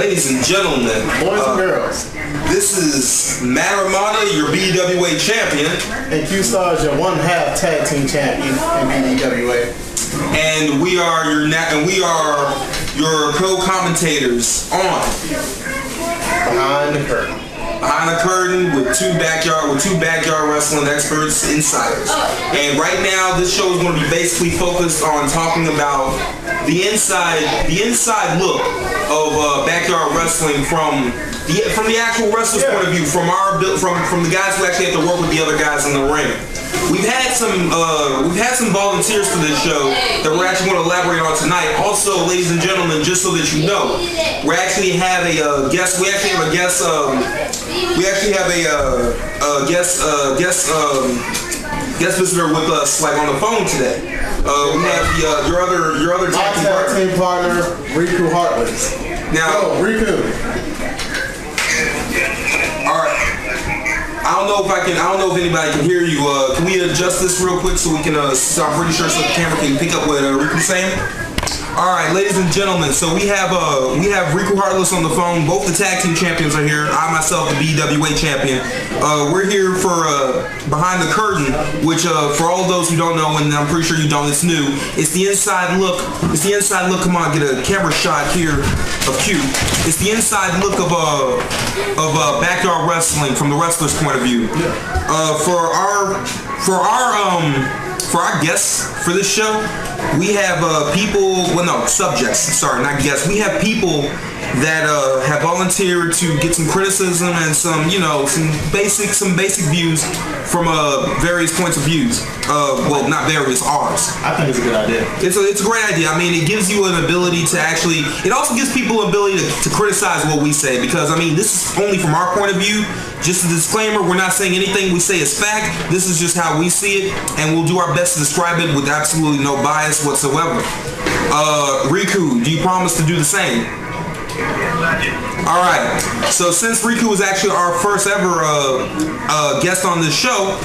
Ladies and gentlemen, boys and girls, this is Matt Armada, your BWA champion, and Q Stars, your one-half tag team champion in BWA, and we are your co-commentators on Behind the Curtain. Behind the Curtain with two backyard wrestling experts, insiders. And right now, this show is going to be basically focused on talking about the inside look of backyard wrestling from the actual wrestler's point of view, from the guys who actually have to work with the other guys in the ring. We've had some volunteers for this show that we're actually going to elaborate on tonight. Also, ladies and gentlemen, just so that you know, we actually have a guest. We actually have a guest. Guest visitor with us, like on the phone today. We have your other tag team partner, Riku Heartliss. Now, Riku. All right. I don't know if anybody can hear you. Can we adjust this real quick so we can? So I'm pretty sure so the camera can pick up what Riku's saying. All right, ladies and gentlemen. So we have Riku Heartliss on the phone. Both the tag team champions are here. I myself, the BWA champion. We're here for Behind the Curtain, which for all of those who don't know, and I'm pretty sure you don't, it's new. It's the inside look. It's the inside look. Come on, get a camera shot here of Q. It's the inside look of backyard wrestling from the wrestler's point of view. For our guests for this show, we have subjects. Sorry, not guests. We have people that have volunteered to get some criticism and some basic views from various points of views. Well, not various, ours. I think it's a good idea. It's a great idea. I mean, it gives you an ability to actually. It also gives people an ability to criticize what we say, because I mean, this is only from our point of view. Just a disclaimer: we're not saying anything we say is fact. This is just how we see it, and we'll do our best to describe it with absolutely no bias whatsoever. Riku, do you promise to do the same? Alright, so since Riku was actually our first ever guest on this show,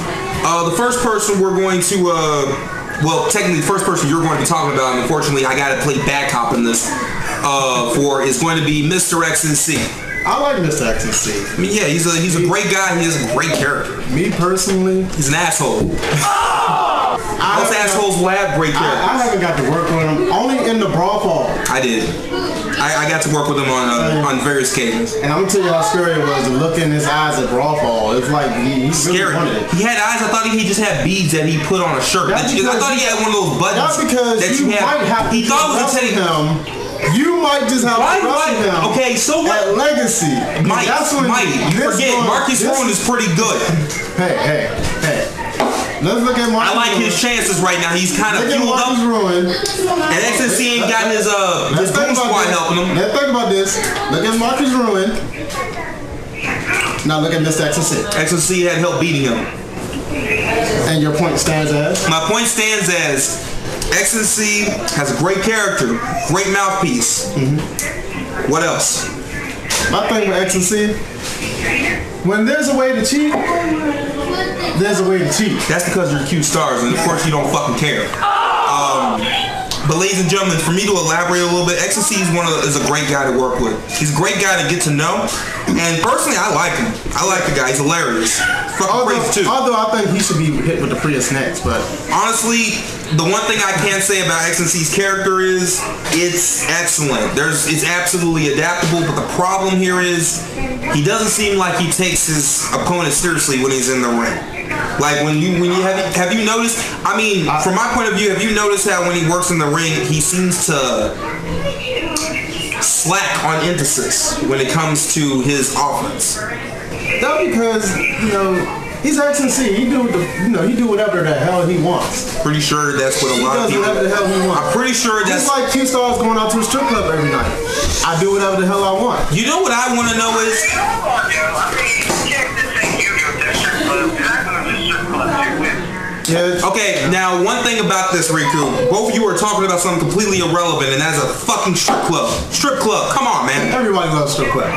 the first person we're going to, technically the first person you're going to be talking about, and unfortunately I gotta play bad cop in this, is going to be Mr. X&C. I like Mr. X&C. I mean, yeah, he's a great guy. He has a great character. Me personally, he's an asshole. Most assholes will have great characters. I haven't got to work with him. Only in the Brawl Fall. I did. I got to work with him on various occasions. And I'm gonna tell you how scary it was to look in his eyes at Brawl Fall. It's like he scary. Really wanted it. He had eyes. I thought he just had beads that he put on a shirt. I thought he had one of those buttons. That's because that you might have he thought it was a him. You might just have to wrestle him. Okay, so what? At Legacy. Mike, you forget Marcus Ruin is pretty good. Hey. Let's look at Marcus. I like his chances right now. He's kind of fueled up. And X&C ain't got his boom squad helping him. Let's think about this. Look at Marcus Ruin. Now look at Mr. X&C. X&C had help beating him. And your point stands as? My point stands as X&C has a great character, great mouthpiece. Mm-hmm. What else? My thing with X&C, when there's a way to cheat, there's a way to cheat. That's because you're Q Stars, and of course you don't fucking care. But ladies and gentlemen, for me to elaborate a little bit, X&C is a great guy to work with. He's a great guy to get to know, and personally, I like him. I like the guy. He's hilarious. Fucking crazy too. Although I think he should be hit with the Prius next, but honestly, the one thing I can say about X&C's character is it's excellent. It's absolutely adaptable, but the problem here is he doesn't seem like he takes his opponent seriously when he's in the ring. Like when you have you noticed? I mean, from my point of view, have you noticed how when he works in the ring, he seems to slack on emphasis when it comes to his offense? That's because he's X&C. He do whatever the hell he wants. Pretty sure that's what a lot of people. He does whatever the hell he wants. I'm pretty sure that's just like Q Stars going out to a strip club every night. I do whatever the hell I want. You know what I want to know is. Okay, now one thing about this, Riku, both of you are talking about something completely irrelevant, and that's a fucking strip club. Strip club, come on, man. Everybody loves strip clubs.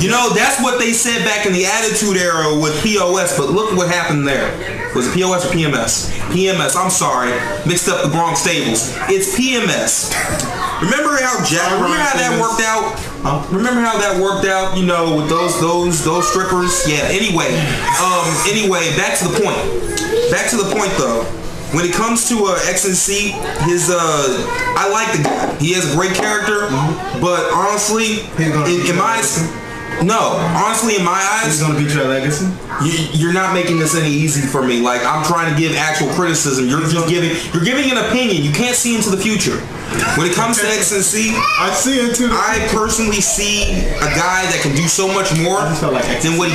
You know, that's what they said back in the Attitude Era with POS, but look what happened there. Was it POS or PMS? PMS, I'm sorry. Mixed up the Bronx stables. It's PMS. Remember how Remember how that worked out? Remember how that worked out? You know, with those strippers. Yeah. Anyway, back to the point. Back to the point though. When it comes to XNC, I like the guy. He has a great character, but honestly, honestly, in my eyes, he's gonna beat your legacy. You're not making this any easy for me. Like, I'm trying to give actual criticism. You're giving an opinion. You can't see into the future. When it comes to XNC, I see it too. I personally see a guy that can do so much more than what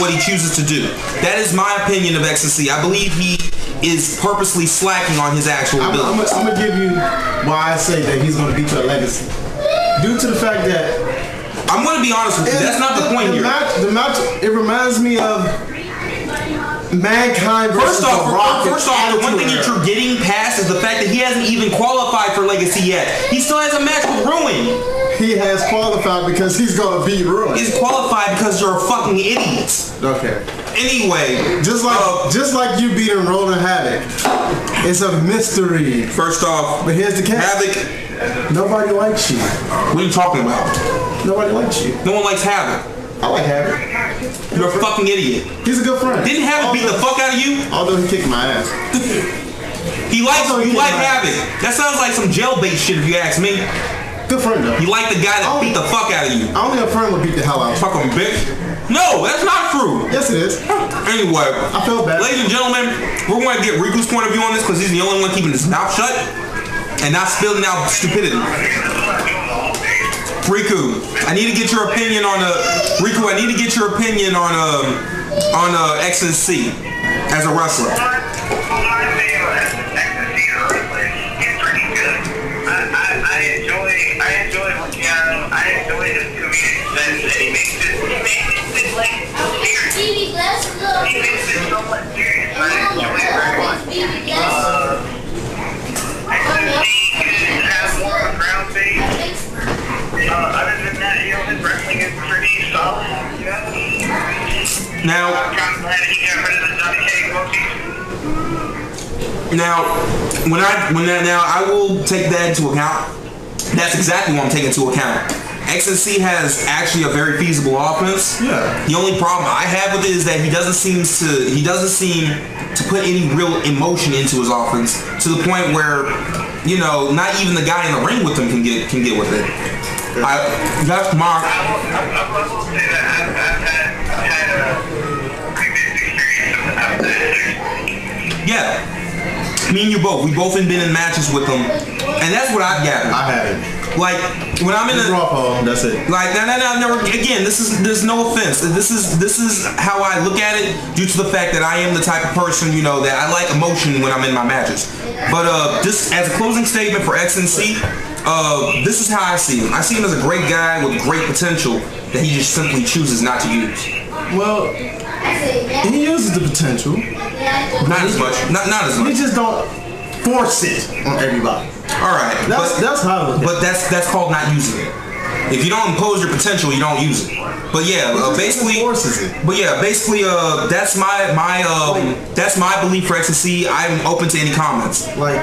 he chooses to do. That is my opinion of XNC. I believe he is purposely slacking on his actual abilities. I'm gonna give you why I say that he's gonna beat your legacy. Due to the fact that I'm gonna be honest with you, that's not the point here. The match, it reminds me of Mankind versus First off, the one thing era. that you're getting past is the fact that he hasn't even qualified for Legacy yet. He still has a match with Ruin. He has qualified because he's gonna beat Ruin. He's qualified because you're a fucking idiot. Okay. Anyway, just like you beating Roland Havoc, it's a mystery. First off, but here's the catch. Havoc. Nobody likes you. What are you talking about? Nobody likes you. No one likes Havoc. I like Havoc. You're a fucking idiot. He's a good friend. Didn't Havoc beat the fuck out of you? Although he kicked my ass. You like Havoc. That sounds like some jailbait shit if you ask me. Good friend though. You like the guy that beat the fuck out of you. Only a friend would beat the hell out of you. Fucking bitch. No, that's not true. Yes, it is. Anyway, I feel bad. Ladies and gentlemen, we're going to get Riku's point of view on this because he's the only one keeping his mouth shut and not spilling out stupidity. Riku, I need to get your opinion on XNC as a wrestler. I enjoy looking at him. I enjoy his comedic sense, and he makes it like serious. He makes it somewhat serious. I enjoy it very much. XNC could have more of a crowd base. Other than that, his wrestling is pretty solid. Now, I'm kind of glad he got rid of the WK motif. Now I will take that into account. That's exactly what I'm taking into account. XNC has actually a very feasible offense. Yeah. The only problem I have with it is that he doesn't seem to put any real emotion into his offense to the point where, you know, not even the guy in the ring with him can get with it. That's my. I will say that I've had a previous experience of that. Yeah. Me and you both. We both been in matches with them, and that's what I've gathered. I haven't. Like when I'm in a raw poem, that's it. Like no. Again, there's no offense. This is how I look at it due to the fact that I am the type of person, you know, that I like emotion when I'm in my matches. But this as a closing statement for XNC, this is how I see him. I see him as a great guy with great potential that he just simply chooses not to use. Well, he uses the potential. Not as much. Not as much. He just don't force it on everybody. All right. That's how I look at it. But that's called not using it. If you don't impose your potential, you don't use it. But yeah, basically, forces it. But yeah, basically, that's my belief for XNC. I'm open to any comments. Like,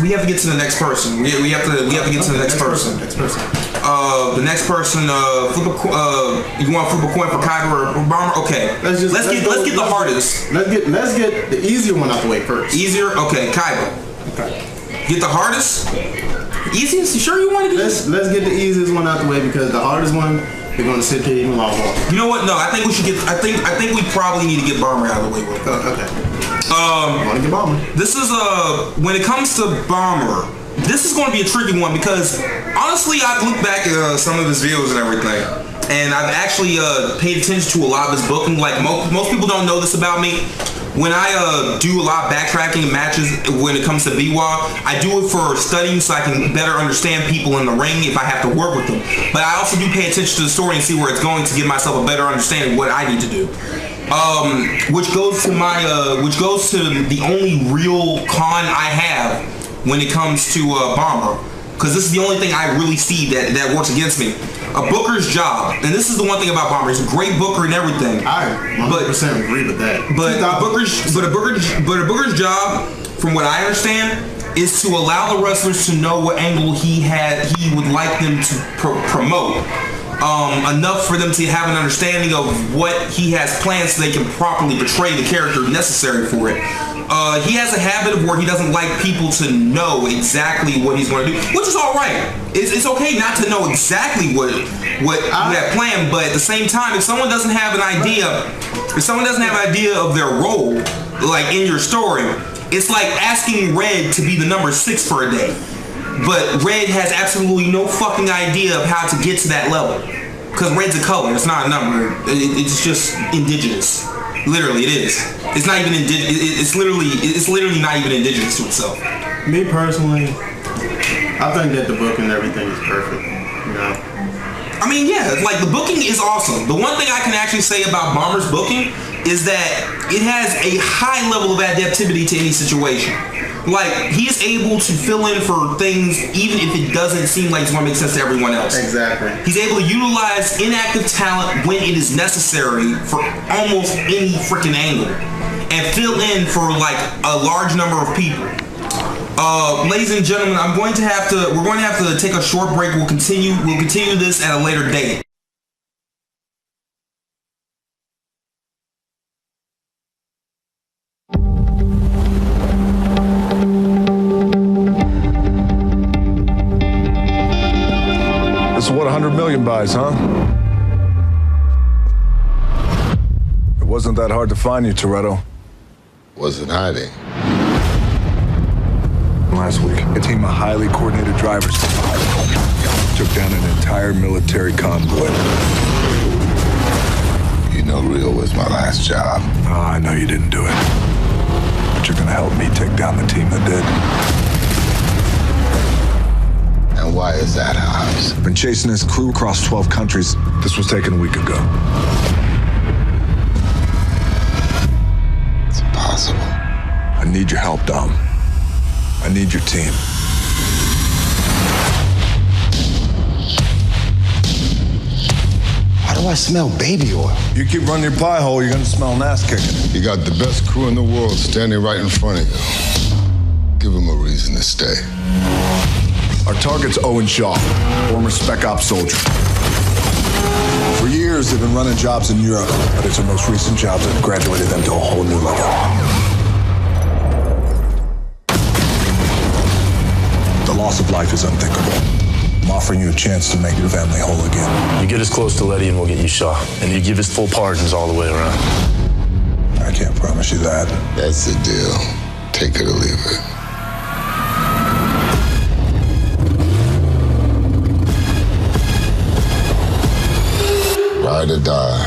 we have to get to the next person. We have to get to the next person. Next person. The next person. You want to flip a coin for Kaiba or Bomber? Okay. Let's get the hardest. Let's get the easier one out the way first. Easier? Okay, Kaiba. Okay. Get the hardest. Easiest? You sure you want to get? Let's get the easiest one out the way because the hardest one they're going to sit here even longer. You know what? No, I think we should get. I think we probably need to get Bomber out of the way. Okay. I want to get Bomber. This is when it comes to Bomber, this is going to be a tricky one because honestly, I've looked back at some of his videos and everything, and I've actually paid attention to a lot of his booking. Like most people don't know this about me. When I do a lot of backtracking in matches when it comes to BWA, I do it for studying so I can better understand people in the ring if I have to work with them. But I also do pay attention to the story and see where it's going to give myself a better understanding of what I need to do. Which goes to the only real con I have when it comes to Bomber. Because this is the only thing I really see that works against me. A booker's job, and this is the one thing about Bomber. He's a great booker and everything. I 100% agree with that. But a booker's job, from what I understand, is to allow the wrestlers to know what angle he would like them to promote. Enough for them to have an understanding of what he has planned so they can properly portray the character necessary for it. He has a habit of where he doesn't like people to know exactly what he's going to do, which is all right. It's okay not to know exactly what you have planned, but at the same time, if someone doesn't have an idea, of their role, like in your story, it's like asking Red to be the number 6 for a day. But Red has absolutely no fucking idea of how to get to that level. Because Red's a color, it's not a number. It's just indigenous. Literally, it is. It's not even indigenous. It's literally not even indigenous to itself. Me personally, I think that the book and everything is perfect. You know? I mean, yeah, like the booking is awesome. The one thing I can actually say about Bomber's booking is that it has a high level of adaptivity to any situation. Like, he is able to fill in for things even if it doesn't seem like it's going to make sense to everyone else. Exactly. He's able to utilize inactive talent when it is necessary for almost any freaking angle and fill in for like a large number of people. Ladies and gentlemen, we're going to have to take a short break. We'll continue this at a later date. This is what 100 million buys, huh? It wasn't that hard to find you, Toretto. Wasn't hiding. Last week, a team of highly coordinated drivers took down an entire military convoy. You know Rio was my last job. Oh, I know you didn't do it. But you're gonna help me take down the team that did. And why is that, Hobbs? Been chasing his crew across 12 countries. This was taken a week ago. It's impossible. I need your help, Dom. I need your team. Why do I smell baby oil? You keep running your pie hole, you're gonna smell an ass kicking. You got the best crew in the world standing right in front of you. Give them a reason to stay. Our target's Owen Shaw, former Spec Ops soldier. For years, they've been running jobs in Europe, but it's our most recent jobs that have graduated them to a whole new level. The loss of life is unthinkable. I'm offering you a chance to make your family whole again. You get us close to Letty and we'll get you Shaw. And you give us full pardons all the way around. I can't promise you that. That's the deal. Take it or leave it. Ride or die.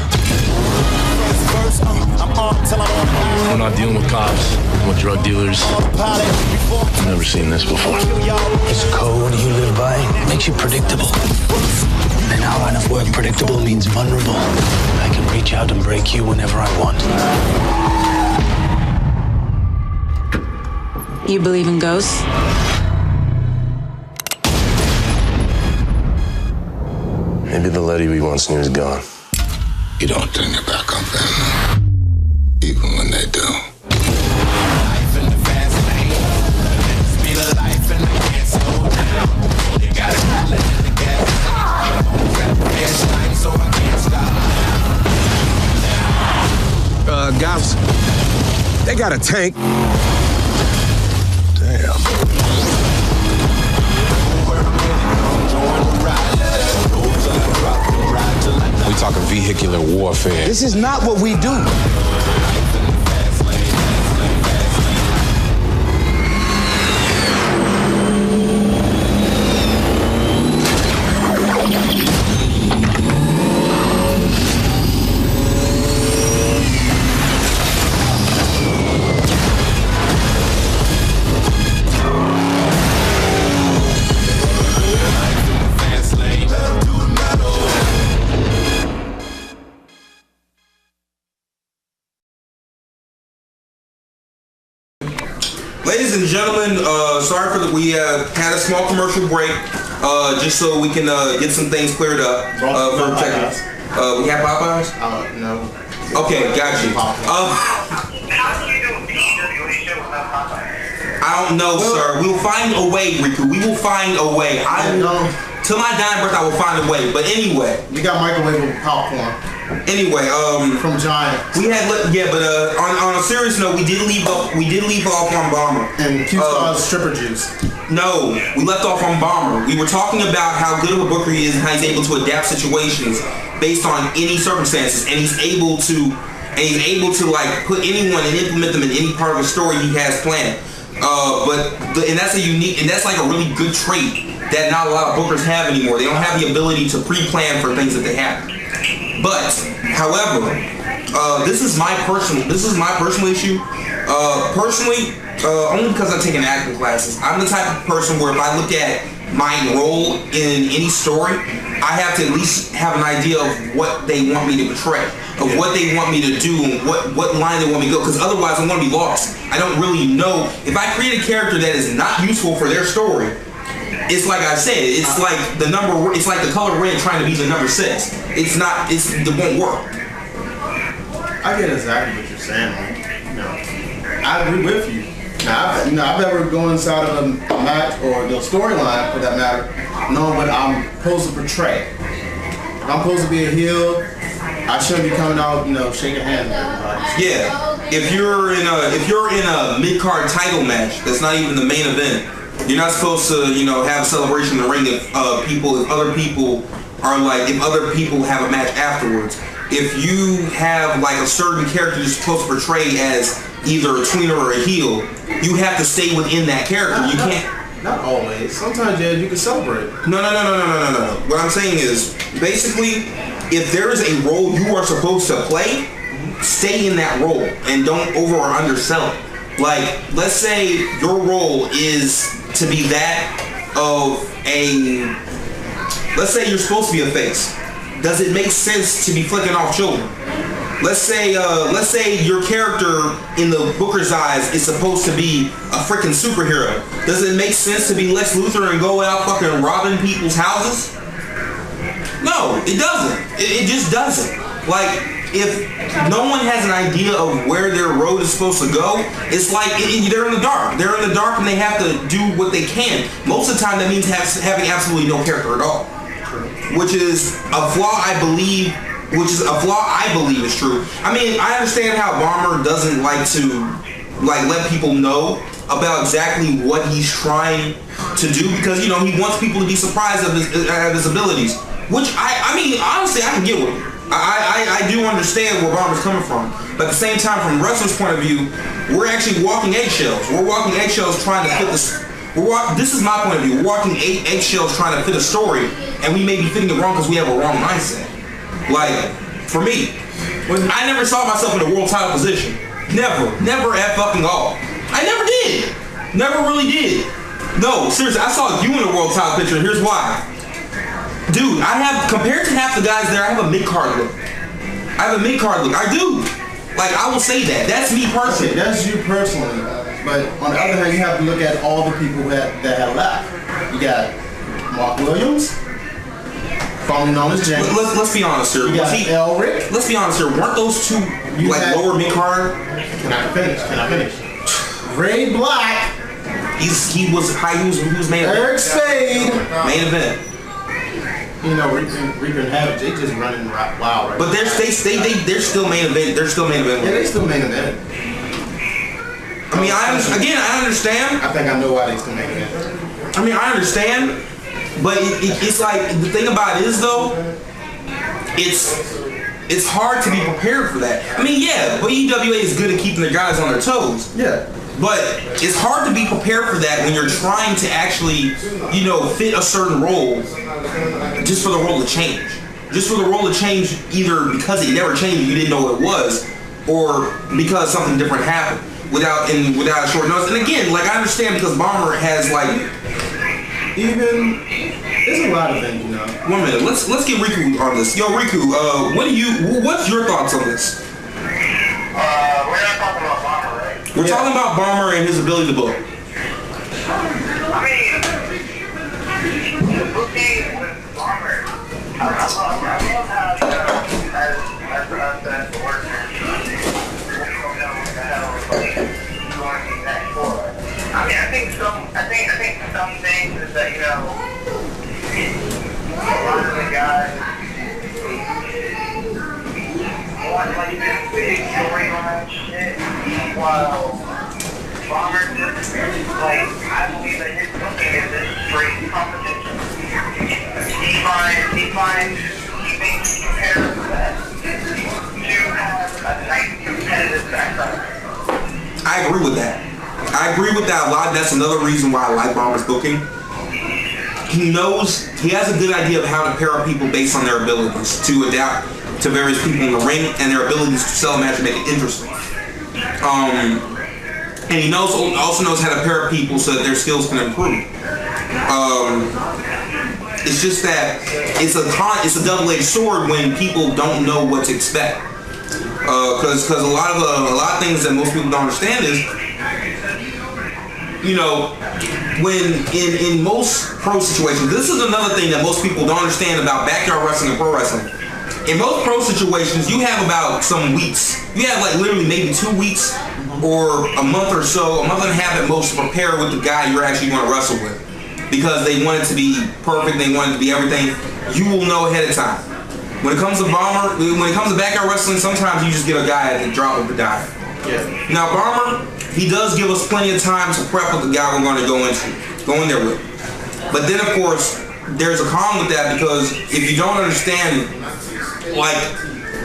We're not dealing with cops, with drug dealers. I've never seen this before. It's a code you live by. It makes you predictable. In our line of work, predictable means vulnerable. I can reach out and break you whenever I want. You believe in ghosts? Maybe the Letty we once knew is gone. You don't turn your back on them, even when they do. Guys, they got a tank. Damn. We talking vehicular warfare. This is not what we do. Ladies and gentlemen, sorry for we had a small commercial break, just so we can get some things cleared up. For technical. We have Popeyes? No. Okay, got you. How do you do a PWA show without Popeye? I don't know, sir. We'll find a way, Riku. We will find a way. Till my dying breath, I will find a way. But anyway, we got microwave popcorn. Anyway, from Giant. We had but on a serious note, we did leave off on Bomber and Q-Star's stripper juice. No, we left off on Bomber. We were talking about how good of a booker he is and how he's able to adapt situations based on any circumstances, and he's able to like put anyone and implement them in any part of the story he has planned. And that's like a really good trait that not a lot of bookers have anymore. They don't have the ability to pre-plan for things that they happen. But, however, this is my personal issue. Personally, only because I've taken acting classes, I'm the type of person where if I look at my role in any story, I have to at least have an idea of what they want me to portray, of what they want me to do, and what line they want me to go, because otherwise I'm going to be lost. I don't really know. If I create a character that is not useful for their story, it's like I said, it's like the color red trying to be the number 6. It won't work. I get exactly what you're saying, man. I agree with you. Now, I've ever gone inside of a match or the storyline, for that matter, knowing what I'm supposed to portray. If I'm supposed to be a heel, I shouldn't be coming out, shaking hands with everybody. Yeah. If you're in a mid-card title match, that's not even the main event. You're not supposed to, have a celebration in the ring if other people have a match afterwards. If you have like a certain character you're supposed to portray as either a tweener or a heel, you have to stay within that character. You can't. Not always. Sometimes, you can celebrate. No. What I'm saying is, basically, if there is a role you are supposed to play, stay in that role and don't over or undersell it. Like, let's say your role is to be that of let's say you're supposed to be a face. Does it make sense to be flicking off children? Let's say your character in the booker's eyes is supposed to be a freaking superhero. Does it make sense to be Lex Luthor and go out fucking robbing people's houses? No, it doesn't. It just doesn't. Like, if no one has an idea of where their road is supposed to go, it's like they're in the dark. They're in the dark and they have to do what they can. Most of the time that means having absolutely no character at all. Which is a flaw I believe is true. I mean, I understand how Bomber doesn't like to let people know about exactly what he's trying to do, because he wants people to be surprised of his abilities. Which I mean, honestly, I can get with it. I do understand where Bomber's coming from, but at the same time, from wrestlers' point of view, we're actually walking eggshells. We're walking eggshells trying to fit this. This is my point of view. We're walking eggshells trying to fit a story, and we may be fitting it wrong because we have a wrong mindset. Like, for me, I never saw myself in a world title position. Never at fucking all. I never did. Never really did. No, seriously, I saw you in a world title picture, and here's why. Dude, compared to half the guys there, I have a mid-card look. I do. Like, I will say that. That's me personally. Okay, that's you personally. But on the other hand, you have to look at all the people that have left. You got Mark Williams, formerly known as James. Let's be honest here. You got Elric. Let's be honest here. Weren't those two lower mid-card? Can I finish? Ray Black. He was main event. Eric Spade. Main event. Riku and Havoc, they just running wild right but they're still main event. They're still main event. Yeah, they still main event. I mean, I understand. I think I know why they still main event. I mean, I understand, but it's like, the thing about it is, though, it's hard to be prepared for that. I mean, yeah, but EWA is good at keeping their guys on their toes. Yeah. But it's hard to be prepared for that when you're trying to actually, fit a certain role just for the role to change. Just for the role to change, either because it never changed, you didn't know what it was, or because something different happened without a short notice. And again, like, I understand because Bomber has there's a lot of things, 1 minute, let's get Riku on this. Yo, Riku, what's your thoughts on this? We're not talking about Bomber, right? We're talking about Bomber and his ability to book. I mean, the booking with Bomber, I love how, as the workers, I mean, guys want like this big storyline shit, while Bomber just like, I believe that his cooking is just straight competition. He makes comparisons that to have a nice competitive background. I agree with that. I agree with that a lot. That's another reason why I like Bomber's booking. He has a good idea of how to pair up people based on their abilities, to adapt to various people in the ring and their abilities to sell a match and make it interesting. And he also knows how to pair up people so that their skills can improve. It's just that it's a double-edged sword when people don't know what to expect. Because a lot of things that most people don't understand is, you know, when in most pro situations, this is another thing that most people don't understand about backyard wrestling and pro wrestling. In most pro situations, you have about some weeks. You have like literally maybe 2 weeks or a month or so, a month and a half at most to prepare with the guy you're actually going to wrestle with. Because they want it to be perfect, they want it to be everything. You will know ahead of time. When it comes to Bomber, when it comes to backyard wrestling, sometimes you just get a guy at the drop of a dime. Yeah. Now Bomber, he does give us plenty of time to prep with the guy we're going to go in there with. But then of course, there's a con with that because if you don't understand,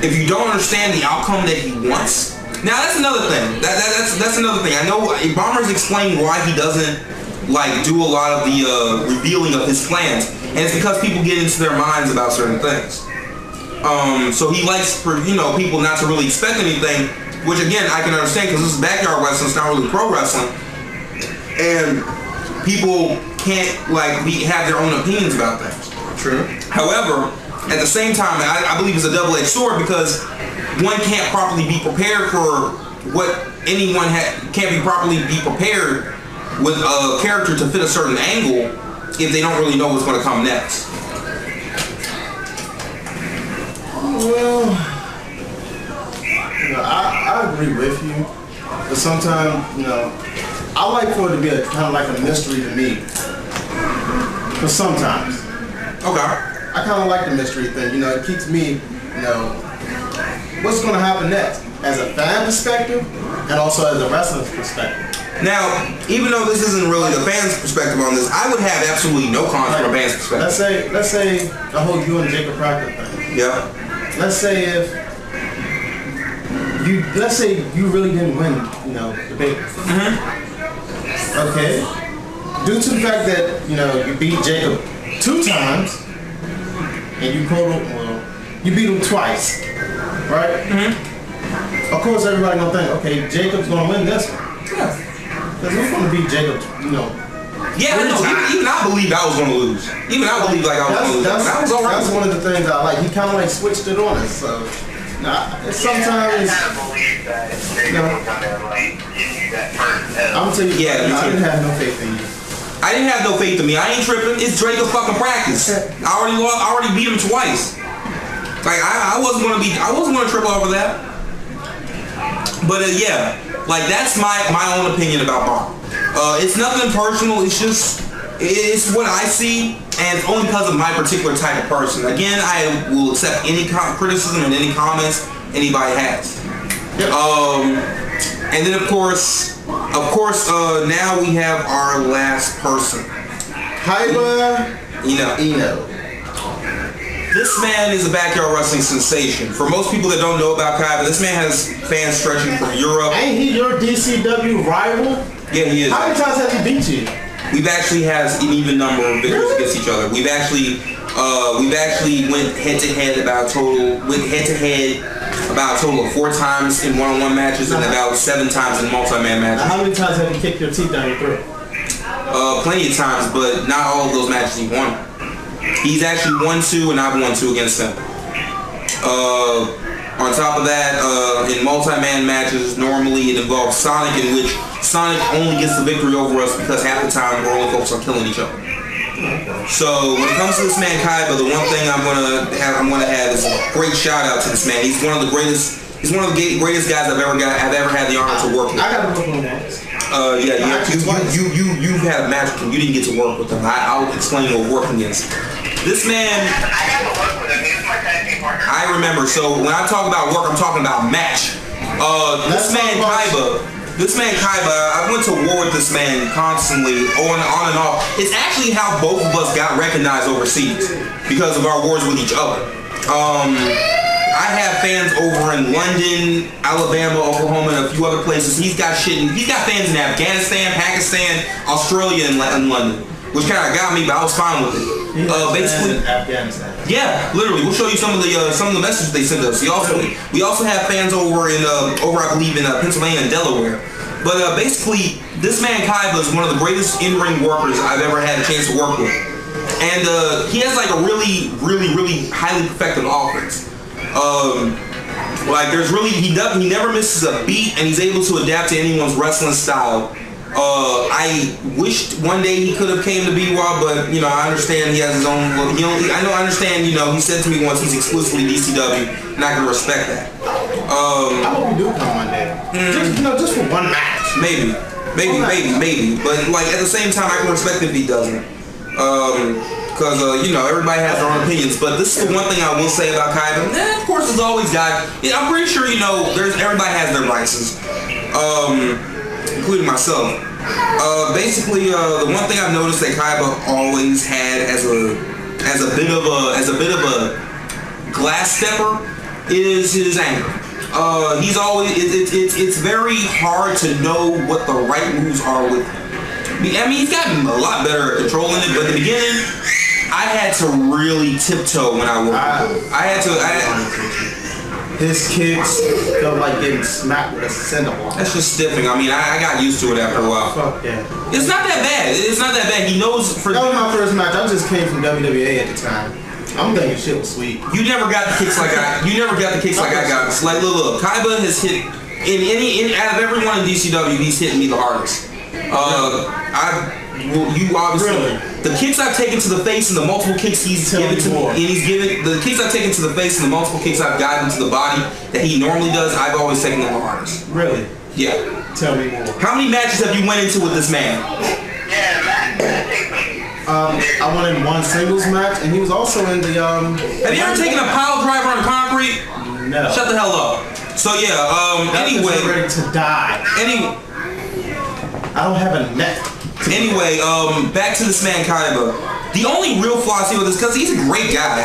if you don't understand the outcome that he wants, now that's another thing. That's another thing. I know Bomber's explained why he doesn't do a lot of the revealing of his plans, and it's because people get into their minds about certain things. So he likes for people not to really expect anything, which again I can understand because this is backyard wrestling, it's not really pro wrestling, and people can't have their own opinions about things. True. However, at the same time, I believe it's a double-edged sword because one can't properly be prepared for what anyone can't be properly be prepared with a character to fit a certain angle if they don't really know what's going to come next. Well, I agree with you, but sometimes, I like for it to be kind of like a mystery to me. But sometimes. Okay. I kind of like the mystery thing. It keeps me, what's going to happen next? As a fan perspective, and also as a wrestler's perspective. Now, even though this isn't really the fans' perspective on this, I would have absolutely no cons from a fan's perspective. Let's say the whole you and Jacob Proctor thing. Yeah. Let's say you really didn't win, the big. Mm-hmm. Okay. Due to the fact that you beat Jacob 2 times, and you beat him twice, right? Mm-hmm. Of course, everybody gonna think, okay, Jacob's gonna win this one. Yeah. Because who's gonna beat Jacob, Yeah, I know. Even I believed I was gonna lose. Even I believed I was gonna lose. That's one of the things I like. He kind of switched it on us. So, sometimes. I kind of believe that Jacob was gonna give you that first. I'm gonna tell you, I didn't have no faith in you. I didn't have no faith in me. I ain't tripping. It's Drake's fucking practice. I already beat him twice. I wasn't gonna trip over that. But that's my own opinion about Bomber. It's nothing personal. It's what I see, and it's only because of my particular type of person. Again, I will accept any criticism and any comments anybody has. Yep. And then of course, now we have our last person. Kaiba Ino. This man is a backyard wrestling sensation. For most people that don't know about Kaiba, this man has fans stretching from Europe. Ain't he your DCW rival? Yeah, he is. How many times has he beat you? We've actually has an even number of victories against each other. We've actually went head to head about a total of 4 times in one-on-one matches and about 7 times in multi-man matches. Now, how many times have you kicked your teeth down your throat? Plenty of times, but not all of those matches he won. He's actually won 2 and I've won 2 against him. On top of that, in multi-man matches, normally it involves Sonic, in which Sonic only gets the victory over us because half the time we're only focused on killing each other. So when it comes to this man Kaiba, the one thing I'm gonna have is a great shout out to this man. He's one of the greatest. He's one of the greatest guys I've ever had the honor to work with. I got to work with him once. You've had a match with him. You didn't get to work with him. I'll explain what working is. this man. I got to work with him. He was my tag team partner. I remember. So when I talk about work, I'm talking about match. This man Kaiba, I went to war with this man constantly, on and off. It's actually how both of us got recognized overseas because of our wars with each other. I have fans over in London, Alabama, Oklahoma, and a few other places. He's got fans in Afghanistan, Pakistan, Australia, and London, which kind of got me, but I was fine with it. Basically, Afghanistan. Yeah, literally. We'll show you some of the messages they sent us. We also have fans over I believe in Pennsylvania and Delaware. But basically, this man Kaiba is one of the greatest in-ring workers I've ever had a chance to work with, and he has like a really, really, really highly effective offense. Like he never misses a beat, and he's able to adapt to anyone's wrestling style. I wished one day he could have came to BWA, but I understand he has his own. I understand. He said to me once he's exclusively DCW, and I can respect that. I hope you do come one day. Just for one match. Maybe. But like at the same time, I can respect if he doesn't. Because everybody has their own opinions. But this is the one thing I will say about Kaiba. Of course, there's always guys. I'm pretty sure everybody has their vices. Including myself. Basically, the one thing I've noticed that Kaiba always had as a bit of a glass stepper is his anger. He's always it's very hard to know what the right moves are with him. I mean, he's gotten a lot better at controlling it, but in the beginning, I had to really tiptoe when I worked. His kicks felt like getting smacked with a cinder block. That's just stiffing. I mean, I got used to it after a while. Fuck yeah. It's not that bad. He knows. That was my first match. I just came from WWE at the time. I'm thinking shit was sweet. You never got the kicks like I. You never got the kicks like I got. It's like look. Kaiba has hit out of everyone in DCW, he's hitting me the hardest. You obviously the kicks I've taken to the face and the multiple kicks he's given to me, and the kicks I've taken to the face and the multiple kicks I've gotten to the body that he normally does, I've always taken them the hardest. Really? Yeah. Tell me more. How many matches have you went into with this man? I went in one singles match, and he was also in the Have you ever taken a pile driver on concrete? No. Shut the hell up. So yeah. Anyway, ready to die. I don't have a neck. Anyway, back to this man Kaiba. The only real flaw I see with this, because he's a great guy.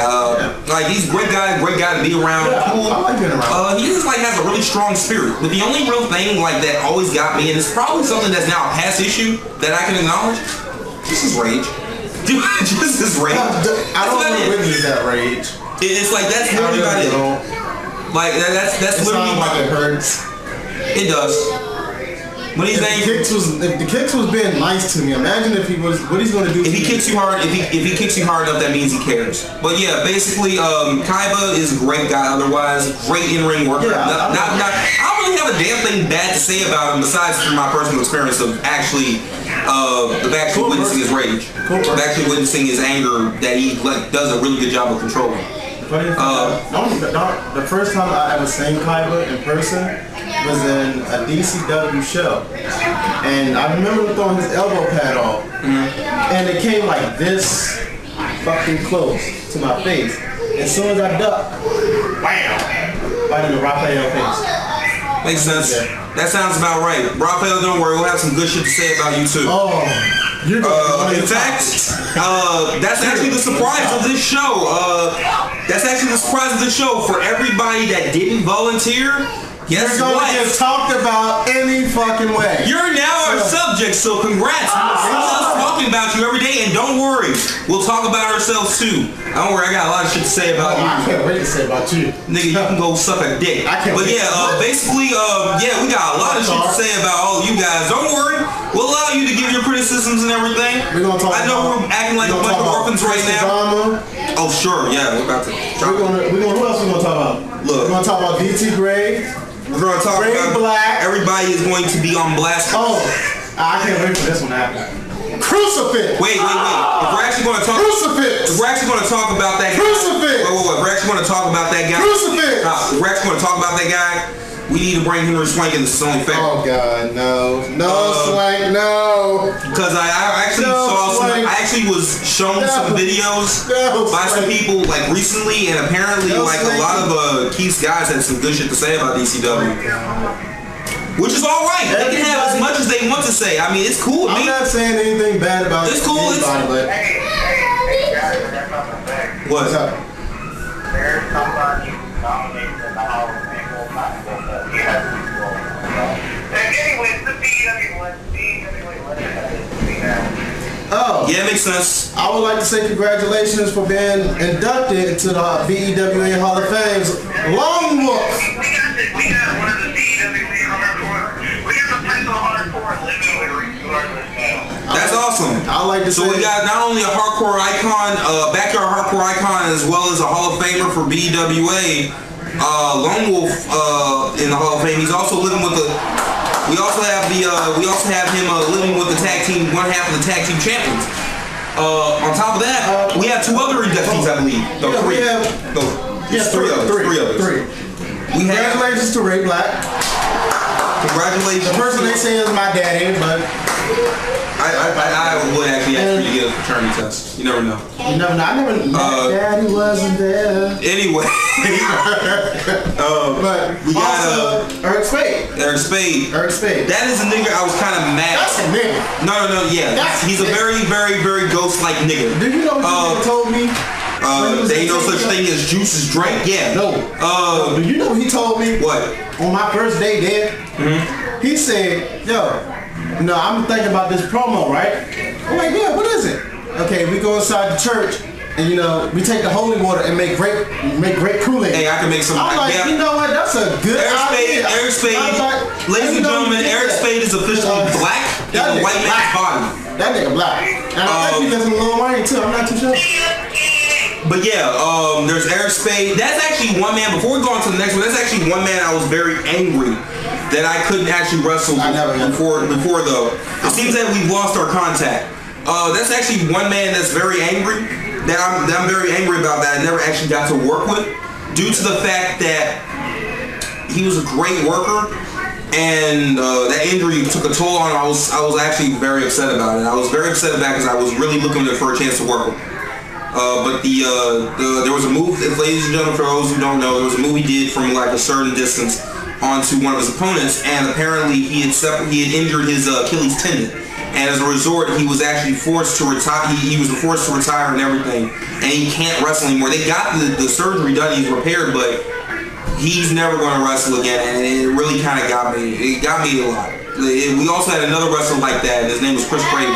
Like he's a great guy to be around. Yeah, cool. I like being around. He just has a really strong spirit. But the only real thing that always got me, and it's probably something that's now a past issue that I can acknowledge. This is rage. Dude, just this rage. I don't want to witness that rage. It's like that's literally about it. Like that's literally like it hurts. It does. When he's if the kicks was being nice to me, imagine if he was. What he's going to do? If he kicks you hard, if he kicks you hard enough, that means he cares. But yeah, basically, Kaiba is a great guy. Otherwise, great in-ring worker. Yeah, I don't really have a damn thing bad to say about him besides from my personal experience of actually witnessing his rage, of actually witnessing his anger that he does a really good job of controlling. The first time I ever seen Kaiba in person was in a DCW show, and I remember throwing his elbow pad off, and it came like this fucking close to my face. As soon as I ducked, wham, right in the Raphael face. Makes sense. Yeah. That sounds about right. Raphael, don't worry, we'll have some good shit to say about you too. In fact, that's actually the surprise of this show. For everybody that didn't volunteer. Guess You're what? Get talked about any fucking way. You're now our subject, so congrats. We'll see us talking about you every day, and don't worry, we'll talk about ourselves too. Don't worry, I got a lot of shit to say about you. I can't wait to say about you. Nigga, you can go suck a dick. But yeah, basically, we got a lot of shit to say about all of you guys. Don't worry, we'll allow you to give your criticisms and everything. We're gonna talk. I know we're acting like a bunch of orphans right now. Oh sure, yeah, we're about to. Who else we gonna talk about? Look, we're gonna talk about DT Gray. We're going to talk about Black. Everybody is going to be on blast. Oh, I can't wait for this one to happen. Crucifix. Wait. If we're actually going to talk, Crucifix. If we're actually going to talk about that guy. Crucifix. Wait. If we're actually going to talk about that guy. Crucifix. If we're actually going to talk about that guy. We need to bring Henry Swank in. This is only fair. Oh God, no, Swank, no. Because I actually saw some. I actually was shown some videos by some people like recently, and apparently like a lot of Keith's guys had some good shit to say about DCW. Which is all right. They can have as much as they want to say. I mean, it's cool. I'm not saying anything bad about it's cool. anybody, but Hey, guys, that's not the fact. What's up? There's somebody nominated in the Hall of Fame. Anyways, the oh, yeah, it makes sense. I would like to say congratulations for being inducted into the BEWA Hall of Fame's Long Wolf. We got one of the BEWA hardcore. We got the pencil hardcore living with Riku Heartliss now. That's awesome. I like to say. So we got not only a hardcore icon, backyard hardcore icon, as well as a Hall of Famer for BEWA. Lone Wolf in the Hall of Fame. He's also living with the. We also have him living with the tag team, one half of the tag team champions. On top of that, we have two other inductees, I believe. No, three. Three others. Congratulations to Ray Black. Congratulations. The person they say is my daddy, but I would actually ask you to get a paternity test. You never know. You never know. I never. My daddy wasn't there. Anyway, but we got Eric Spade. Eric Spade. That is a nigga. I was kind of mad. That's a nigga. No. Yeah, he's a very, very, very ghost-like nigga. Do you know what you told me? There ain't no such thing as juice's drink. Yeah. No. Do you know what he told me? What? On my first day there, he said, "Yo, I'm thinking about this promo, right?" I'm like, "Yeah, what is it?" Okay, we go inside the church, and we take the holy water and make grape Kool-Aid. Hey, I can make some. I'm like, you know what? That's a good idea. Eric Spade, ladies and gentlemen, Eric Spade is officially black in a white man's body. That nigga black. And I think he does some Lil Wayne too. I'm not too sure. But yeah, there's Eric Spade. That's actually one man. Before we go on to the next one, that's actually one man I was very angry that I couldn't actually wrestle before though. It seems that we've lost our contact. That's actually one man that's very angry. That I'm very angry about that I never actually got to work with, due to the fact that he was a great worker, and that injury took a toll on him. I was actually very upset about it. I was very upset about it because I was really looking for a chance to work with him. But there was a move, ladies and gentlemen, for those who don't know, there was a move he did from like a certain distance onto one of his opponents, and apparently he had injured his Achilles tendon, and as a result, he was actually forced to retire. He was forced to retire and everything, and he can't wrestle anymore. They got the surgery done, he's repaired, but he's never going to wrestle again, and it really kind of got me. It got me a lot. We also had another wrestler like that. His name was Chris Craven.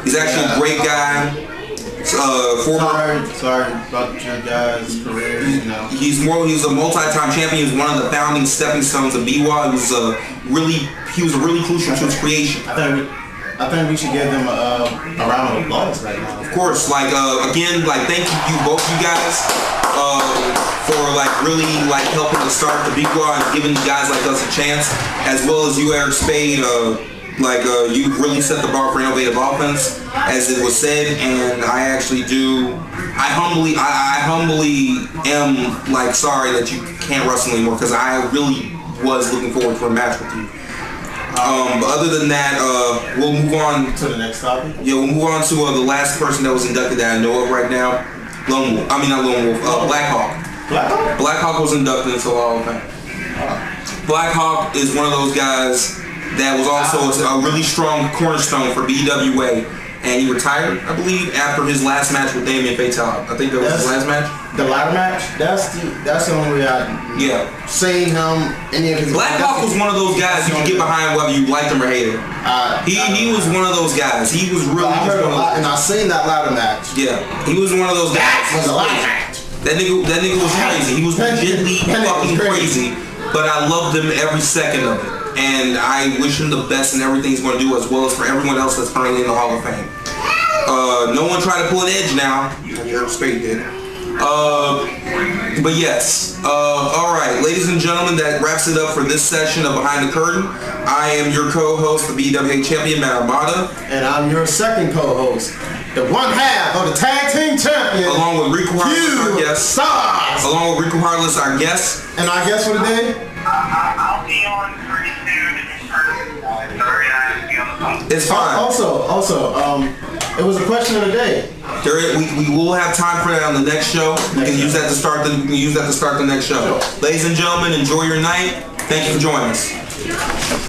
He's actually a great guy. Sorry about your guys' career. He's a multi-time champion. He was one of the founding stepping stones of BWA. He was really crucial to his creation. I think we should give them a round of applause right now. Of course, again, thank you both you guys for really helping to start the BWA and giving guys like us a chance, as well as you, Eric Spade. You really set the bar for innovative offense, as it was said, and I actually do. I humbly am sorry that you can't wrestle anymore, because I really was looking forward to a match with you. But other than that, we'll move on to the next topic. Yeah, we'll move on to the last person that was inducted that I know of right now. Black Hawk. Black Hawk was inducted into the Hall of Fame. Black Hawk is one of those guys that was also a really strong cornerstone for BWA, and he retired, I believe, after his last match with Damien Fatale. I think that was his last match. The ladder match. That's the only way I seen him. Any of his Black Hawk was one of those guys you could get behind whether you liked him or hated him. He was one of those guys. He was really. I heard a lot, and I seen that ladder match. Yeah, he was one of those guys. That was a ladder match. That nigga was crazy. He was legitimately fucking crazy, but I loved him every second of it. And I wish him the best in everything he's going to do, as well as for everyone else that's currently in the Hall of Fame. No one tried to pull an Edge now. Eric Spade did. But yes. Alright, ladies and gentlemen, that wraps it up for this session of Behind the Curtain. I am your co-host, the BWA champion, Matt Armada. And I'm your second co-host, the one half of the tag team champion. Along with Riku Heartliss, our guest. Stars. Along with Riku Heartliss, our guest. And our guest for the day? be on pretty soon. Sorry, I have to be on the phone. It's fine. Also, it was a question of the day. We will have time for that on the next show. You can use that to start the next show. Ladies and gentlemen, enjoy your night. Thank you for joining us.